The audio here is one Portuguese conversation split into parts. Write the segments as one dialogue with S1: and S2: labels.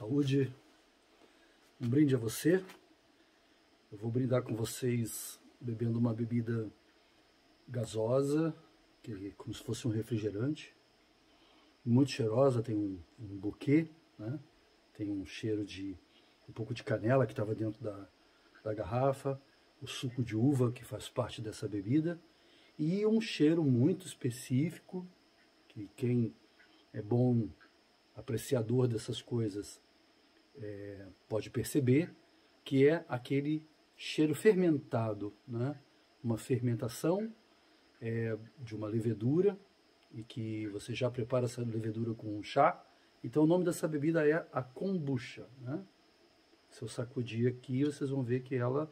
S1: Saúde, um brinde a você. Eu vou brindar com vocês bebendo uma bebida gasosa, que é como se fosse um refrigerante, muito cheirosa, tem um buquê, né? Tem um cheiro de um pouco de canela que estava dentro da garrafa, o suco de uva que faz parte dessa bebida e um cheiro muito específico que quem é bom apreciador dessas coisas pode perceber, que é aquele cheiro fermentado, né? Uma fermentação de uma levedura, e que você já prepara essa levedura com um chá. Então o nome dessa bebida é a kombucha, né? Se eu sacudir aqui, vocês vão ver que ela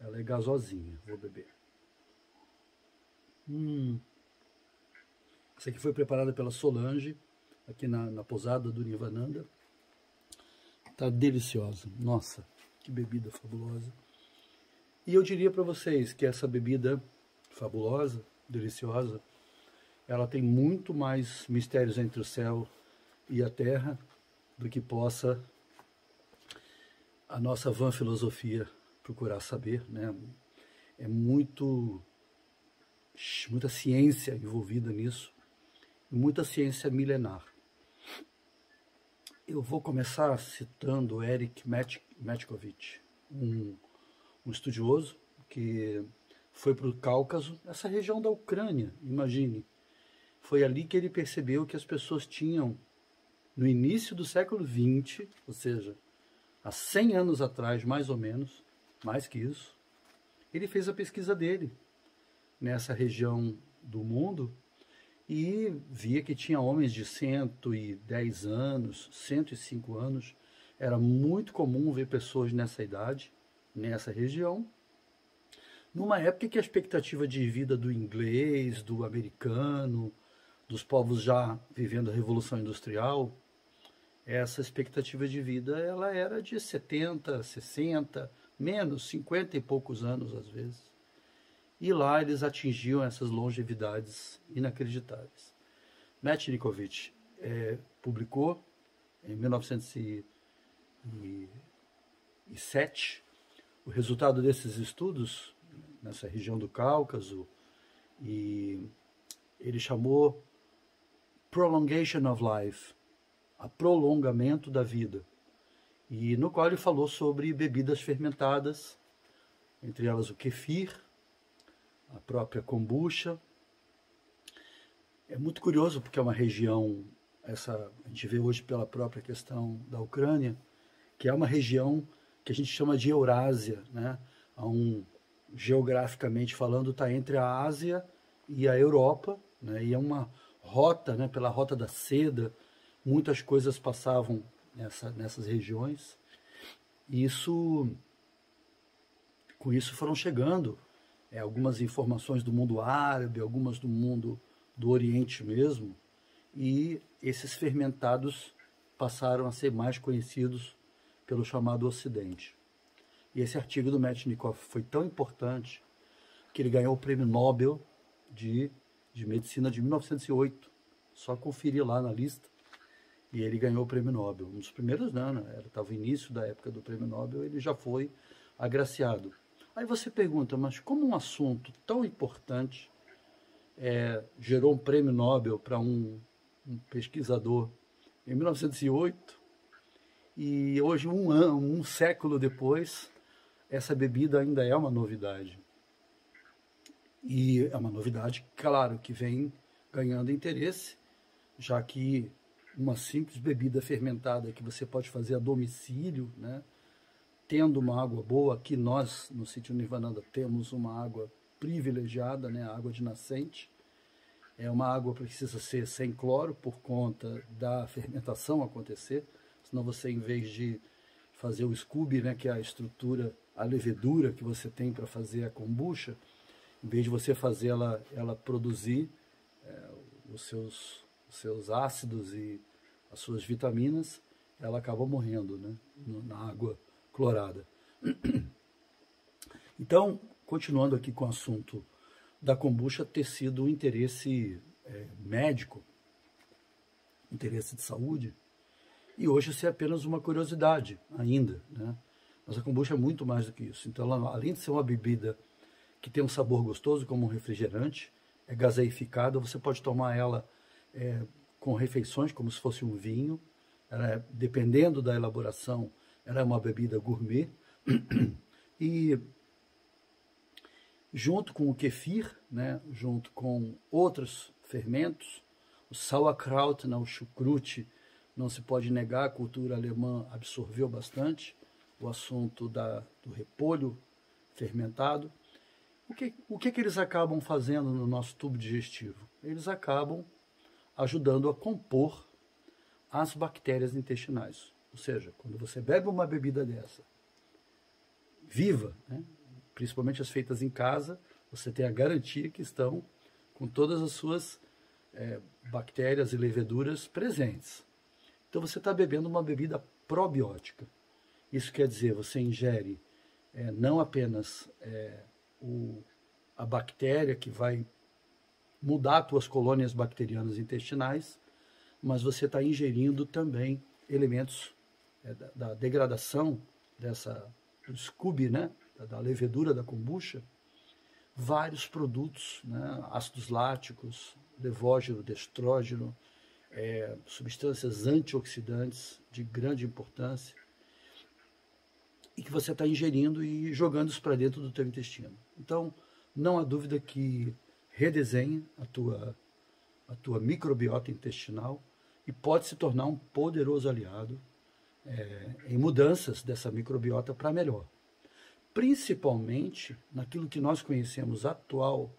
S1: é gasosinha. Vou beber. Essa aqui foi preparada pela Solange, aqui na pousada do Nivananda. Tá deliciosa. Nossa, que bebida fabulosa. E eu diria para vocês que essa bebida fabulosa, deliciosa, ela tem muito mais mistérios entre o céu e a terra do que possa a nossa vã filosofia procurar saber, né? É muita ciência envolvida nisso, muita ciência milenar. Eu vou começar citando Eric Metcovich, um estudioso que foi para o Cáucaso, essa região da Ucrânia, imagine. Foi ali que ele percebeu que as pessoas tinham, no início do século XX, ou seja, há 100 anos atrás, mais ou menos, mais que isso, ele fez a pesquisa dele nessa região do mundo e via que tinha homens de 110 anos, 105 anos. Era muito comum ver pessoas nessa idade, nessa região, numa época que a expectativa de vida do inglês, do americano, dos povos já vivendo a Revolução Industrial, essa expectativa de vida ela era de 70, 60, menos, 50 e poucos anos às vezes. E lá eles atingiam essas longevidades inacreditáveis. Metchnikovic publicou em 1907 o resultado desses estudos nessa região do Cáucaso, e ele chamou Prolongation of Life, a prolongamento da vida, e no qual ele falou sobre bebidas fermentadas, entre elas o kefir, a própria kombucha. É muito curioso porque é uma região, a gente vê hoje pela própria questão da Ucrânia, que é uma região que a gente chama de Eurásia, né? Geograficamente falando, está entre a Ásia e a Europa, né? E é uma rota, né? Pela rota da seda, muitas coisas passavam nessas regiões. E com isso foram chegando algumas informações do mundo árabe, algumas do mundo do Oriente mesmo, e esses fermentados passaram a ser mais conhecidos pelo chamado Ocidente. E esse artigo do Metchnikovic foi tão importante que ele ganhou o Prêmio Nobel de Medicina de 1908. Só conferir lá na lista. E ele ganhou o Prêmio Nobel. Um dos primeiros, não, né? Estava no início da época do Prêmio Nobel, ele já foi agraciado. Aí você pergunta, mas como um assunto tão importante gerou um Prêmio Nobel para um pesquisador em 1908, e hoje, um século depois, essa bebida ainda é uma novidade. E é uma novidade, claro, que vem ganhando interesse, já que uma simples bebida fermentada que você pode fazer a domicílio, né? Tendo uma água boa, aqui nós, no sítio Nivananda, temos uma água privilegiada, né? A água de nascente. É uma água que precisa ser sem cloro por conta da fermentação acontecer, senão você, em vez de fazer o scooby, né, que é a estrutura, a levedura que você tem para fazer a kombucha, em vez de você fazer ela produzir os seus ácidos e as suas vitaminas, ela acaba morrendo, né, na água clorada. Então, continuando aqui com o assunto da kombucha ter sido um interesse médico, interesse de saúde, E hoje isso é apenas uma curiosidade ainda, né? Mas a kombucha é muito mais do que isso. Então, ela, além de ser uma bebida que tem um sabor gostoso, como um refrigerante, é gaseificada, você pode tomar ela com refeições, como se fosse um vinho. Ela dependendo da elaboração, ela é uma bebida gourmet. E junto com o kefir, né, junto com outros fermentos, o sauerkraut, né, o chucrute, não se pode negar, a cultura alemã absorveu bastante o assunto do repolho fermentado. O que eles acabam fazendo no nosso tubo digestivo? Eles acabam ajudando a compor as bactérias intestinais. Ou seja, quando você bebe uma bebida dessa, viva, né, principalmente as feitas em casa, você tem a garantia que estão com todas as suas bactérias e leveduras presentes. Então você está bebendo uma bebida probiótica. Isso quer dizer, você ingere não apenas a bactéria que vai mudar as tuas colônias bacterianas intestinais, mas você está ingerindo também elementos da degradação do SCOBY, né, da levedura da kombucha, vários produtos, né, ácidos láticos, levógeno, destrógeno, substâncias antioxidantes de grande importância, e que você está ingerindo e jogando isso para dentro do teu intestino. Então, não há dúvida que redesenha a tua microbiota intestinal e pode se tornar um poderoso aliado em mudanças dessa microbiota para melhor. Principalmente naquilo que nós conhecemos atual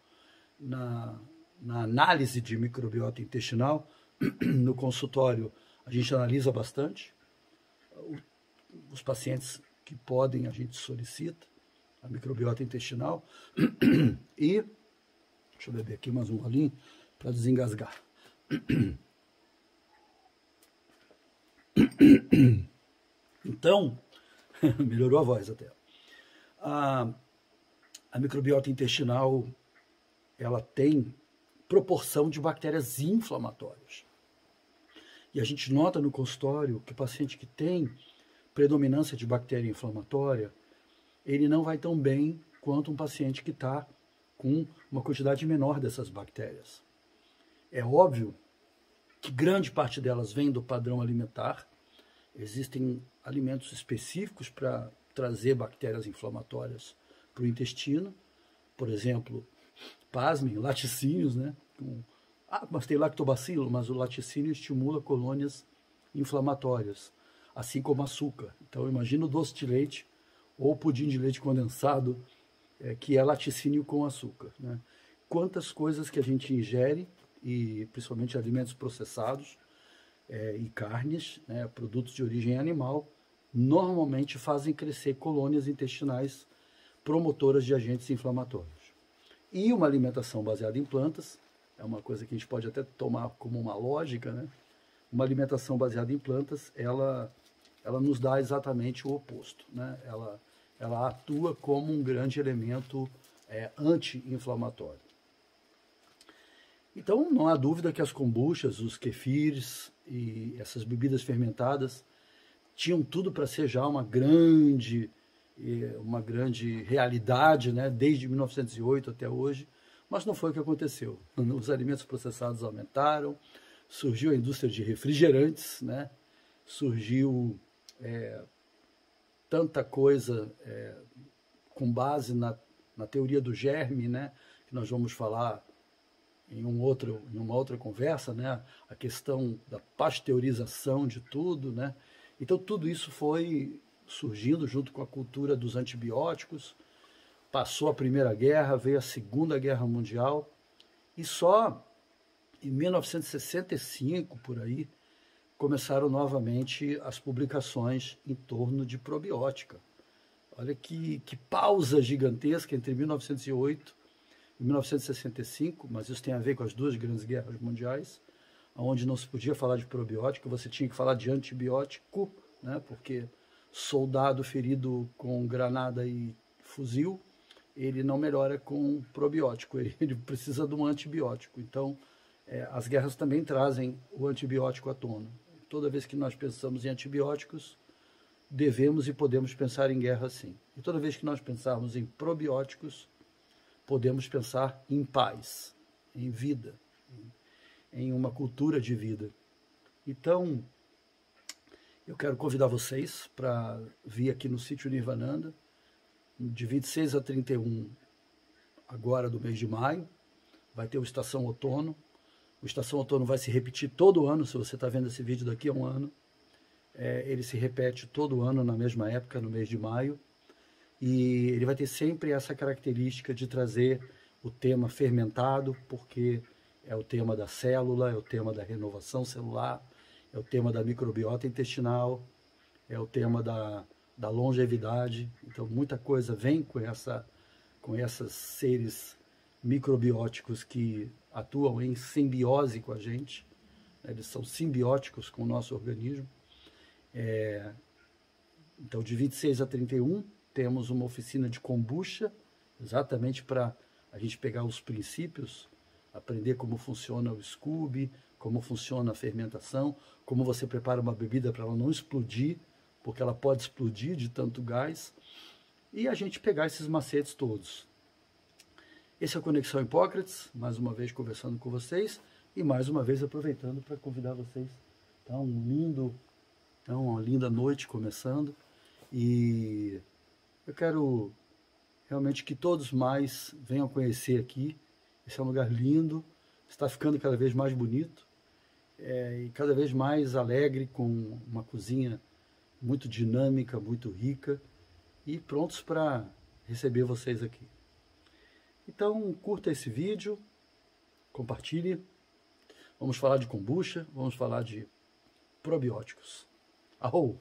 S1: na análise de microbiota intestinal. No consultório a gente analisa bastante os pacientes que podem, a gente solicita a microbiota intestinal. E deixa eu beber aqui mais um golinho para desengasgar. Então, melhorou a voz até. A microbiota intestinal, ela tem proporção de bactérias inflamatórias. E a gente nota no consultório que o paciente que tem predominância de bactéria inflamatória, ele não vai tão bem quanto um paciente que está com uma quantidade menor dessas bactérias. É óbvio que grande parte delas vem do padrão alimentar. Existem alimentos específicos para trazer bactérias inflamatórias para o intestino. Por exemplo, pasmem, laticínios, né? Mas tem lactobacilo, mas o laticínio estimula colônias inflamatórias, assim como açúcar. Então, imagina o doce de leite ou pudim de leite condensado, que é laticínio com açúcar, né? Quantas coisas que a gente ingere, e principalmente alimentos processados e carnes, né, produtos de origem animal, normalmente fazem crescer colônias intestinais promotoras de agentes inflamatórios. E uma alimentação baseada em plantas, é uma coisa que a gente pode até tomar como uma lógica, né? Uma alimentação baseada em plantas, ela nos dá exatamente o oposto, né? Ela atua como um grande elemento anti-inflamatório. Então, não há dúvida que as kombuchas, os kefirs e essas bebidas fermentadas tinham tudo para ser já uma grande realidade, né, desde 1908 até hoje, mas não foi o que aconteceu. Os alimentos processados aumentaram, surgiu a indústria de refrigerantes, né, surgiu tanta coisa com base na teoria do germe, né, que nós vamos falar em uma outra conversa, né, a questão da pasteurização de tudo, né. Então tudo isso foi surgindo junto com a cultura dos antibióticos. Passou a Primeira Guerra, veio a Segunda Guerra Mundial, e só em 1965, por aí, começaram novamente as publicações em torno de probiótica. Olha que pausa gigantesca entre 1908 e 1965, mas isso tem a ver com as duas grandes guerras mundiais, onde não se podia falar de probiótico, você tinha que falar de antibiótico, né, porque soldado ferido com granada e fuzil, ele não melhora com probiótico, ele precisa de um antibiótico. Então, as guerras também trazem o antibiótico à tona. Toda vez que nós pensamos em antibióticos, devemos e podemos pensar em guerra sim. E toda vez que nós pensarmos em probióticos, podemos pensar em paz, em vida, em uma cultura de vida. Então, eu quero convidar vocês para vir aqui no sítio Nirvananda, de 26 a 31, agora do mês de maio, vai ter o Estação Outono. O Estação Outono vai se repetir todo ano, se você está vendo esse vídeo daqui a um ano. Ele se repete todo ano na mesma época, no mês de maio. E ele vai ter sempre essa característica de trazer o tema fermentado, porque é o tema da célula, é o tema da renovação celular, é o tema da microbiota intestinal, é o tema da longevidade. Então, muita coisa vem com esses seres microbióticos que atuam em simbiose com a gente. Eles são simbióticos com o nosso organismo. Então, de 26 a 31, temos uma oficina de kombucha, exatamente para a gente pegar os princípios, aprender como funciona o Scooby, como funciona a fermentação, como você prepara uma bebida para ela não explodir, porque ela pode explodir de tanto gás, e a gente pegar esses macetes todos. Esse é o Conexão Hipócrates, mais uma vez conversando com vocês, e mais uma vez aproveitando para convidar vocês. Então, uma linda noite começando, e eu quero realmente que todos mais venham conhecer aqui. Esse é um lugar lindo, está ficando cada vez mais bonito, e cada vez mais alegre, com uma cozinha muito dinâmica, muito rica, e prontos para receber vocês aqui. Então, curta esse vídeo, compartilhe. Vamos falar de kombucha, vamos falar de probióticos. Arrou!